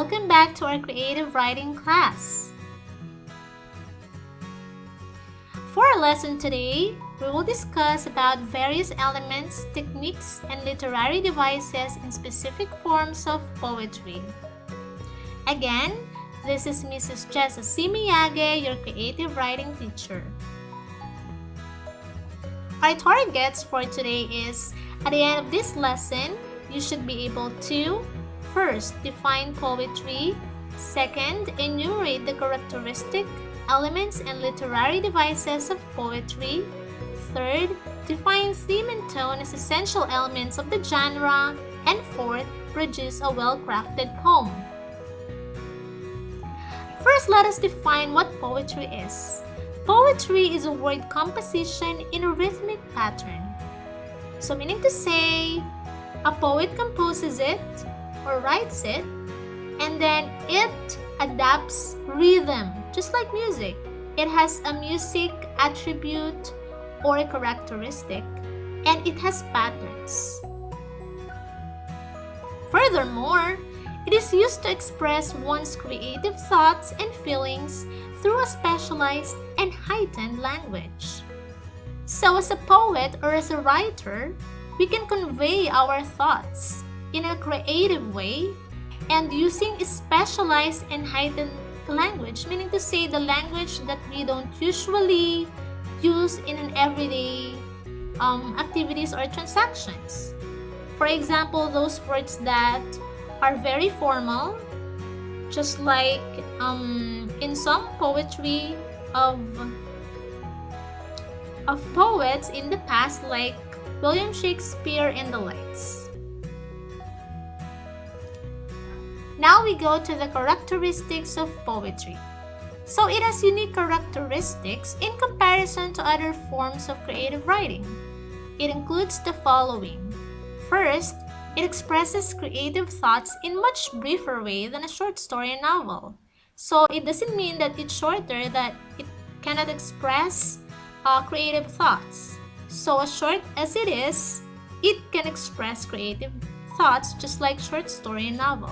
Welcome back to our creative writing class. For our lesson today, we will discuss about various elements, techniques, and literary devices in specific forms of poetry. Again, this is Mrs. Jessa your creative writing teacher. Our targets for today is, at the end of this lesson, you should be able to first, define poetry. Second, enumerate the characteristic, elements, and literary devices of poetry. Third, define theme and tone as essential elements of the genre. And fourth, produce a well-crafted poem. First, let us define what poetry is. Poetry is a word composition in a rhythmic pattern. So meaning to say, a poet composes it or writes it, and then it adapts rhythm, just like music. It has a music attribute or a characteristic, and it has patterns. Furthermore, it is used to express one's creative thoughts and feelings through a specialized and heightened language. So as a poet or as a writer, we can convey our thoughts in a creative way and using a specialized and heightened language, meaning to say the language that we don't usually use in an everyday activities or transactions. For example, those words that are very formal, just like in some poetry of poets in the past, like William Shakespeare and the likes. Now we go to the characteristics of poetry. So it has unique characteristics in comparison to other forms of creative writing. It includes the following. First, it expresses creative thoughts in much briefer way than a short story or novel. So it doesn't mean that it's shorter that it cannot express creative thoughts. So as short as it is, it can express creative thoughts just like short story and novel.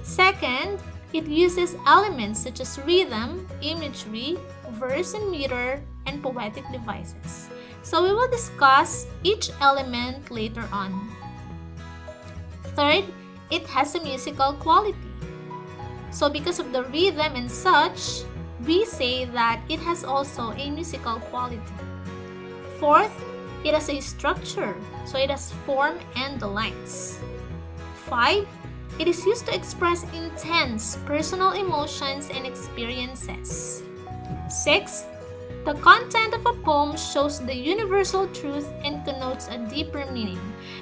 Second, it uses elements such as rhythm, imagery, verse and meter, and poetic devices. So we will discuss each element later on. Third, it has a musical quality. So because of the rhythm and such, we say that it has also a musical quality. Fourth, it has a structure. So it has form and the likes. 5. It is used to express intense personal emotions and experiences. 6. The content of a poem shows the universal truth and connotes a deeper meaning.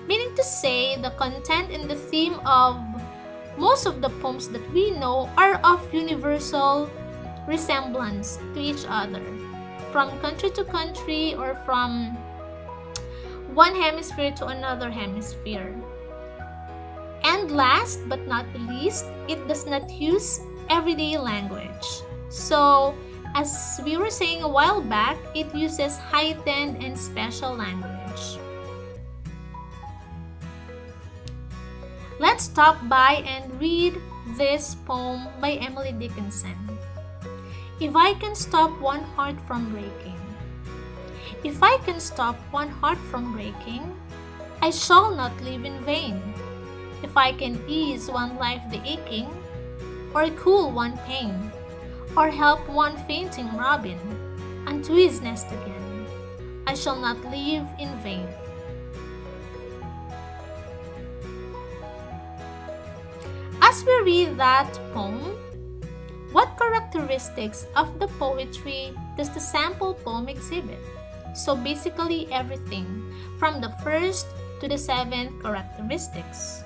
Meaning to say, the content and the theme of most of the poems that we know are of universal resemblance to each other, from country to country or from one hemisphere to another hemisphere. And last but not the least, it does not use everyday language. So, as we were saying a while back, it uses heightened and special language. Let's stop by and read this poem by Emily Dickinson. If I can stop one heart from breaking. If I can stop one heart from breaking, I shall not live in vain. If I can ease one life the aching, or cool one pain, or help one fainting robin unto his nest again, I shall not live in vain. As we read that poem, what characteristics of the poetry does the sample poem exhibit? So basically everything, from the first to the seventh characteristics.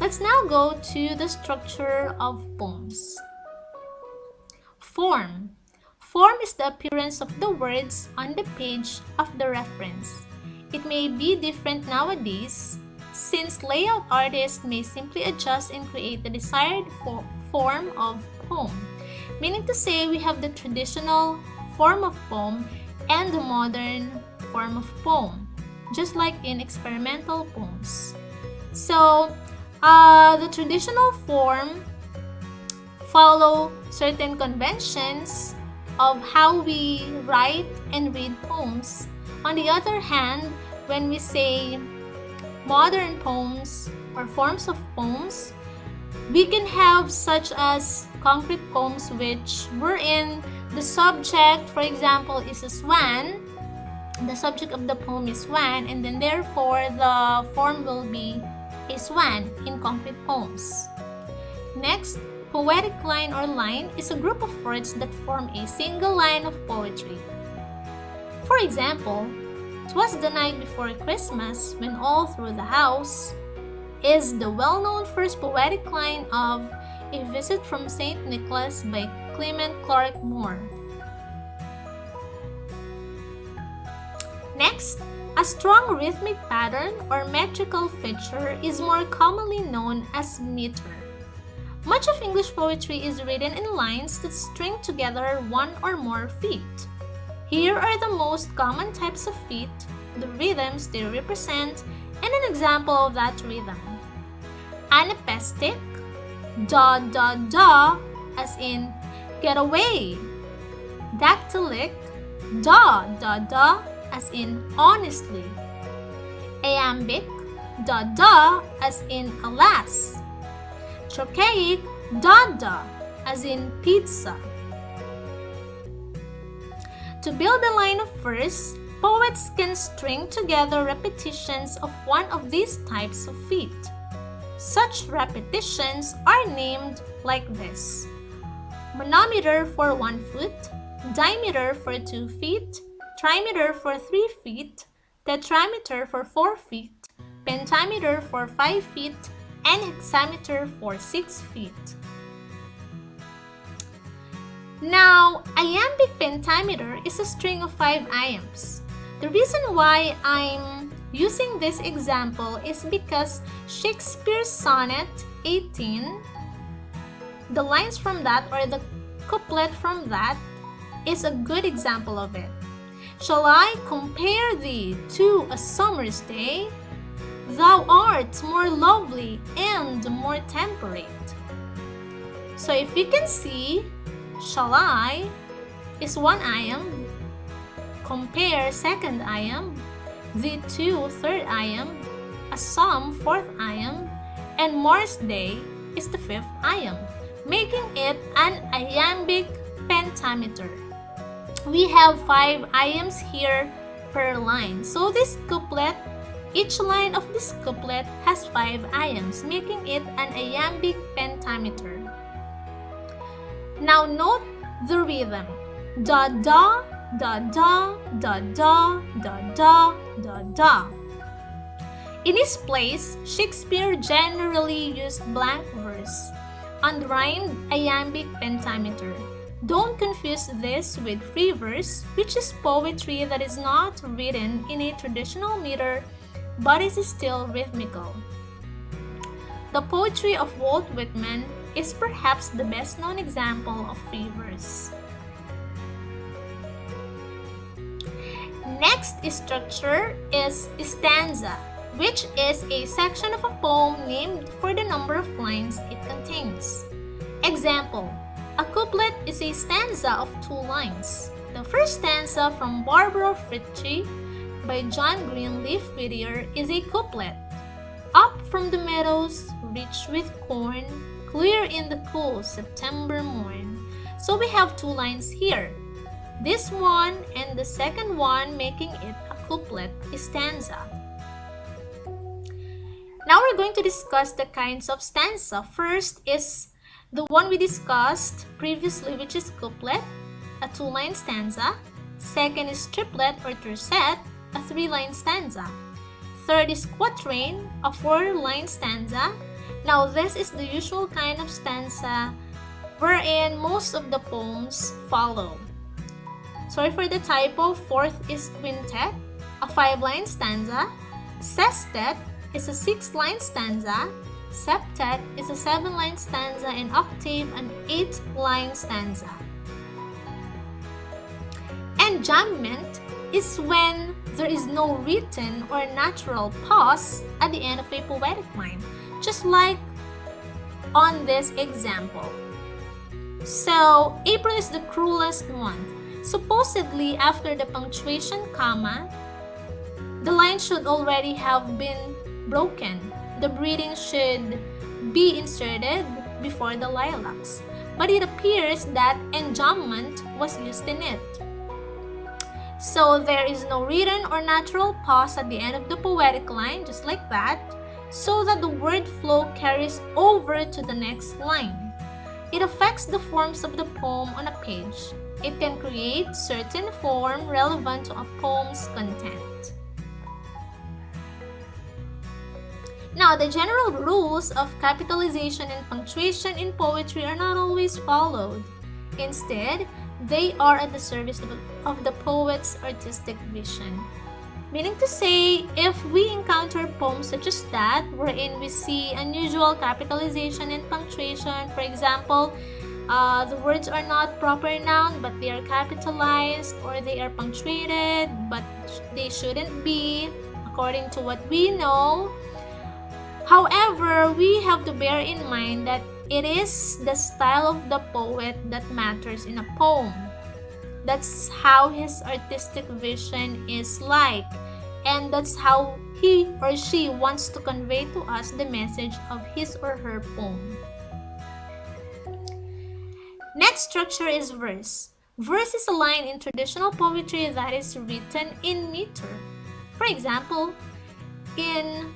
Let's now go to the structure of poems. Form. Form is the appearance of the words on the page of the reference. It may be different nowadays, since layout artists may simply adjust and create the desired form of poem. Meaning to say, we have the traditional form of poem and the modern form of poem, just like in experimental poems. So, The traditional form follow certain conventions of how we write and read poems. On the other hand, when we say modern poems or forms of poems, we can have such as concrete poems wherein the subject, for example, is a swan. The subject of the poem is swan, and then therefore the form will be a swan in concrete poems. Next, poetic line or line is a group of words that form a single line of poetry. For example, "'Twas the night before Christmas when all through the house" is the well-known first poetic line of A Visit from St. Nicholas by Clement Clarke Moore. Next, a strong rhythmic pattern or metrical feature is more commonly known as meter. Much of English poetry is written in lines that string together one or more feet. Here are the most common types of feet, the rhythms they represent, and an example of that rhythm. Anapestic, da da da, as in get away. Dactylic, da da da, as in honestly. Iambic, da da, as in alas. Trochaic, da da, as in pizza. To build a line of verse, poets can string together repetitions of one of these types of feet. Such repetitions are named like this: monometer for 1 foot, dimeter for 2 feet, trimeter for 3 feet, tetrameter for 4 feet, pentameter for 5 feet, and hexameter for 6 feet. Now, iambic pentameter is a string of 5 iambs. The reason why I'm using this example is because Shakespeare's Sonnet 18, the lines from that or the couplet from that is a good example of it. "Shall I compare thee to a summer's day? Thou art more lovely and more temperate." So if you can see, "shall I" is 1 iamb, "compare" 2nd iamb, "thee to" 3rd iamb, "a sum" 4th iamb, and "Mor's day" is the 5th iamb, making it an iambic pentameter. We have 5 iambs here per line. So this couplet, each line of this couplet has 5 iambs, making it an iambic pentameter. Now note the rhythm: da da, da da, da da, da da, da da. In his plays, Shakespeare generally used blank verse, unrhymed iambic pentameter. Don't confuse this with free verse, which is poetry that is not written in a traditional meter but is still rhythmical. The poetry of Walt Whitman is perhaps the best known example of free verse. Next structure is stanza, which is a section of a poem named for the number of lines it contains. Example: a couplet is a stanza of 2 lines. The first stanza from Barbara Frietchie by John Greenleaf Whittier is a couplet. Up from the meadows, rich with corn, clear in the cool September morn. So we have 2 lines here. This one and the second one making it a couplet stanza. Now we're going to discuss the kinds of stanza. First is the one we discussed previously, which is couplet, a 2-line stanza. Second is triplet or tercet, a 3-line stanza. Third is quatrain, a 4-line stanza. Now this is the usual kind of stanza wherein most of the poems follow. Sorry for the typo. Fourth is quintet, a 5-line stanza. Sestet is a 6-line stanza. Septet is a 7-line stanza, and octave an 8-line stanza. Enjambment is when there is no written or natural pause at the end of a poetic line. just like on this example. So, April is the cruelest month. Supposedly, after the punctuation comma, the line should already have been broken. The breathing should be inserted before the lilacs. But it appears that enjambment was used in it. So there is no written or natural pause at the end of the poetic line, just like that, so that the word flow carries over to the next line. It affects the forms of the poem on a page. It can create certain form relevant to a poem's content. Now, the general rules of capitalization and punctuation in poetry are not always followed. Instead, they are at the service of the poet's artistic vision. Meaning to say, if we encounter poems such as that, wherein we see unusual capitalization and punctuation, for example, the words are not proper noun but they are capitalized, or they are punctuated but they shouldn't be, according to what we know. However, we have to bear in mind that it is the style of the poet that matters in a poem. That's how his artistic vision is like, and that's how he or she wants to convey to us the message of his or her poem. Next structure is verse. Verse is a line in traditional poetry that is written in meter. For example, in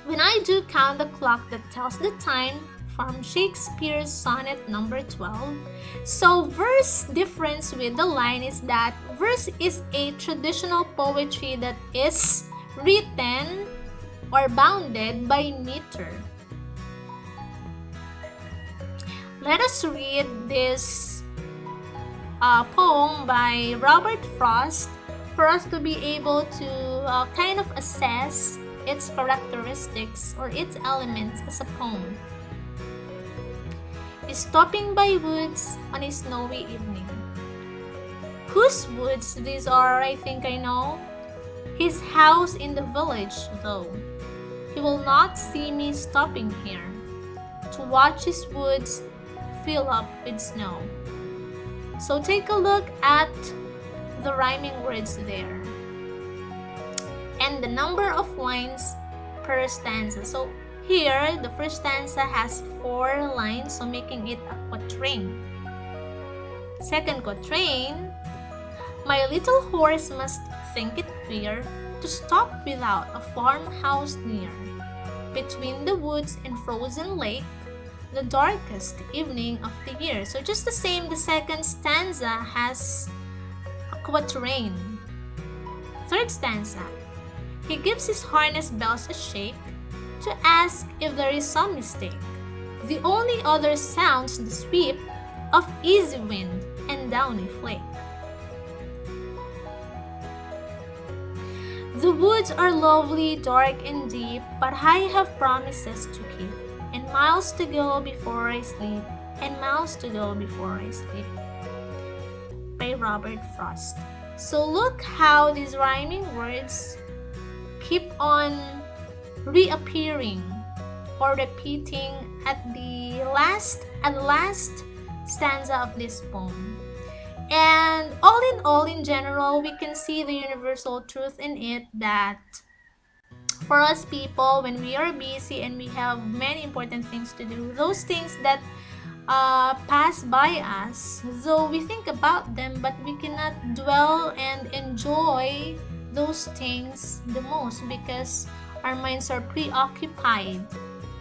When I Do Count the Clock That Tells the Time, from Shakespeare's sonnet number 12. So verse difference with the line is that verse is a traditional poetry that is written or bounded by meter. Let us read this poem by Robert Frost for us to be able to kind of assess its characteristics or its elements as a poem. Stopping by woods on a snowy evening. Whose woods these are, I think I know. His house in the village, though. He will not see me stopping here to watch his woods fill up with snow. So take a look at the rhyming words there and the number of lines per stanza. So here, the first stanza has 4 lines, so making it a quatrain. Second quatrain, my little horse must think it queer to stop without a farmhouse near, between the woods and frozen lake, the darkest evening of the year. So just the same, the second stanza has a quatrain. Third stanza, he gives his harness bells a shake to ask if there is some mistake. The only other sounds the sweep of easy wind and downy flake. The woods are lovely, dark and deep, but I have promises to keep, and miles to go before I sleep, and miles to go before I sleep. By Robert Frost. So look how these rhyming words keep on reappearing or repeating at the last stanza of this poem. And all in general, we can see the universal truth in it that for us people, when we are busy and we have many important things to do, those things that pass by us, though we think about them, but we cannot dwell and enjoy those things the most because our minds are preoccupied.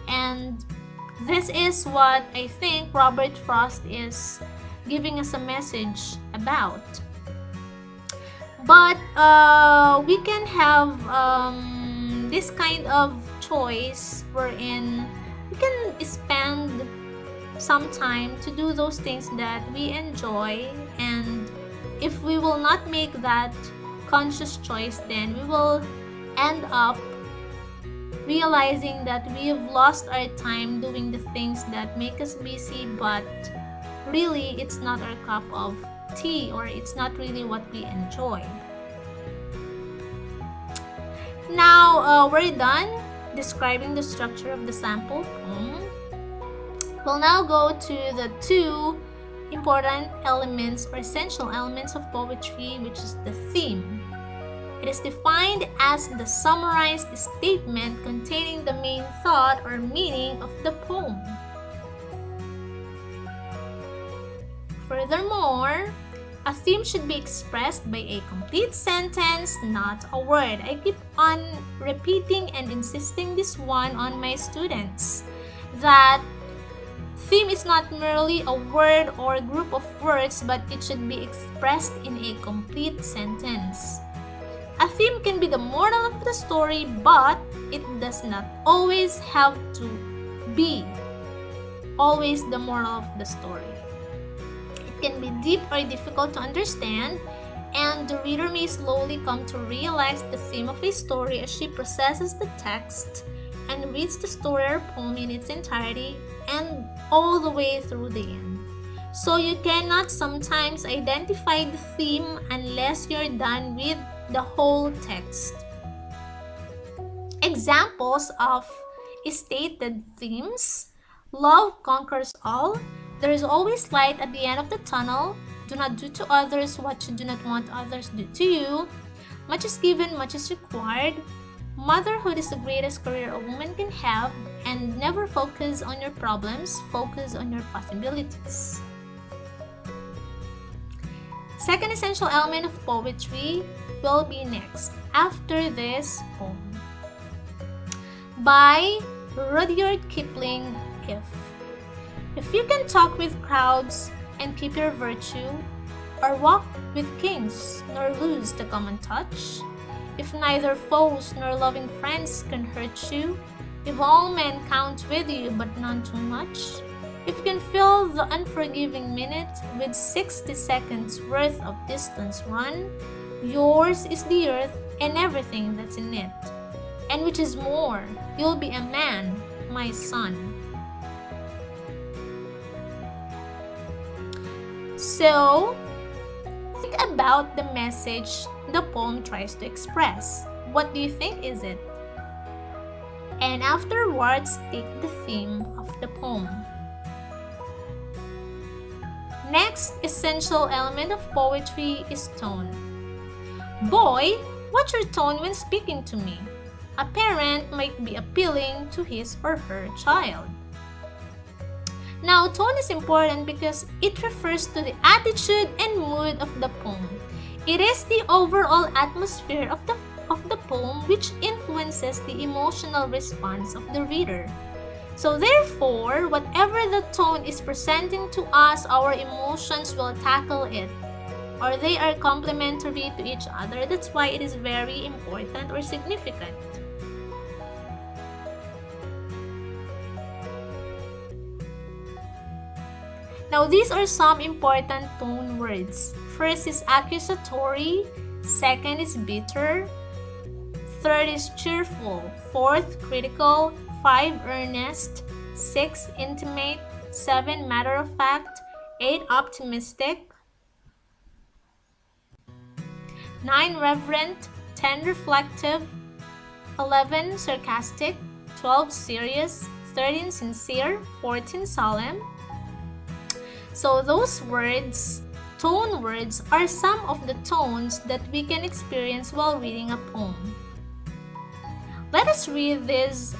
And this is what I think Robert Frost is giving us a message about. But we can have this kind of choice wherein we can spend some time to do those things that we enjoy, and if we will not make that conscious choice, then we will end up realizing that we have lost our time doing the things that make us busy, but really it's not our cup of tea, or it's not really what we enjoy. Now we're done describing the structure of the sample poem. We'll now go to the two important elements or essential elements of poetry, which is the theme. It is defined as the summarized statement containing the main thought or meaning of the poem. Furthermore, a theme should be expressed by a complete sentence, not a word. I keep on repeating and insisting this one on my students, that theme is not merely a word or a group of words, but it should be expressed in a complete sentence. A theme can be the moral of the story, but it does not always have to be always the moral of the story. It can be deep or difficult to understand, and the reader may slowly come to realize the theme of a story as she processes the text and reads the story or poem in its entirety and all the way through the end. So you cannot sometimes identify the theme unless you're done with the whole text. Examples of stated themes: love conquers all, there is always light at the end of the tunnel, do not do to others what you do not want others to do to you, much is given, much is required, motherhood is the greatest career a woman can have, and never focus on your problems, focus on your possibilities. Second essential element of poetry will be next, after this poem. By Rudyard Kipling. If you can talk with crowds and keep your virtue, or walk with kings nor lose the common touch, if neither foes nor loving friends can hurt you, if all men count with you but none too much, if you can fill the unforgiving minute with 60 seconds worth of distance run, yours is the earth and everything that's in it. And which is more, you'll be a man, my son. So, think about the message the poem tries to express. What do you think is it? And afterwards, take the theme of the poem. Next essential element of poetry is tone. Boy, what's your tone when speaking to me? A parent might be appealing to his or her child. Now, tone is important because it refers to the attitude and mood of the poem. It is the overall atmosphere of the poem which influences the emotional response of the reader. So therefore, whatever the tone is presenting to us, our emotions will tackle it, or they are complementary to each other. That's why it is very important or significant. Now, these are some important tone words. First is accusatory, second is bitter, third is cheerful, fourth critical, 5 earnest, 6 intimate, 7 matter of fact, 8 optimistic, 9 reverent, 10 reflective, 11 sarcastic, 12 serious, 13 sincere, 14 solemn. So those words, tone words, are some of the tones that we can experience while reading a poem. Let us read this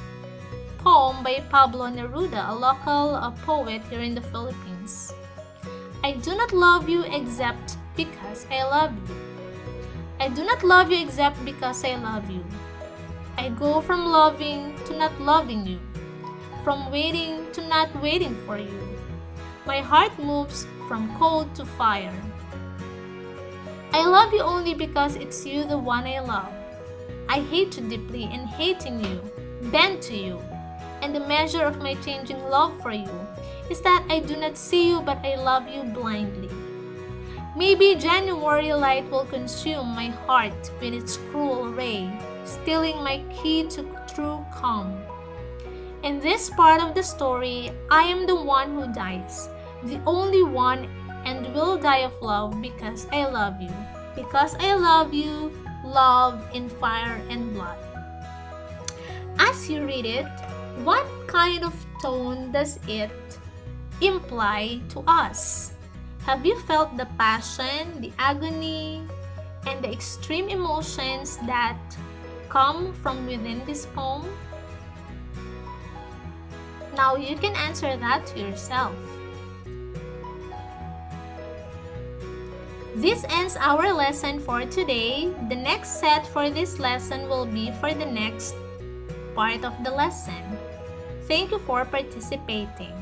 poem by Pablo Neruda, a local poet here in the Philippines. I do not love you except because I love you. I do not love you except because I love you. I go from loving to not loving you, from waiting to not waiting for you. My heart moves from cold to fire. I love you only because it's you the one I love. I hate you deeply, and hating you, bend to you. And the measure of my changing love for you is that I do not see you but I love you blindly. Maybe January light will consume my heart with its cruel ray, stealing my key to true calm. In this part of the story, I am the one who dies, the only one, and will die of love because I love you. Because I love you, love in fire and blood. As you read it, what kind of tone does it imply to us? Have you felt the passion, the agony, and the extreme emotions that come from within this poem? Now you can answer that to yourself. This ends our lesson for today. The next set for this lesson will be for the next part of the lesson. Thank you for participating.